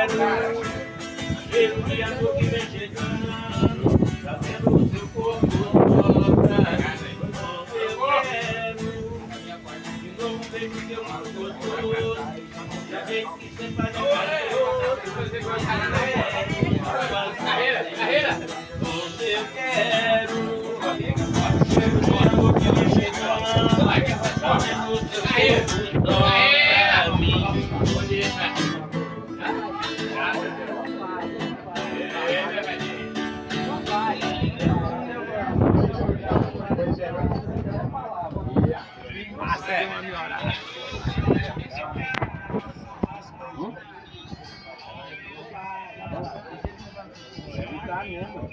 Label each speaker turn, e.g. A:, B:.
A: quero ver o dia que vem chegando, trazendo o seu corpo volta. Eu quero de novo ver o seu corpo gostoso, da vez que você faz carreira. Eu quero ver o dia que vem chegando, trazendo o seu corpo volta. Tá mesmo.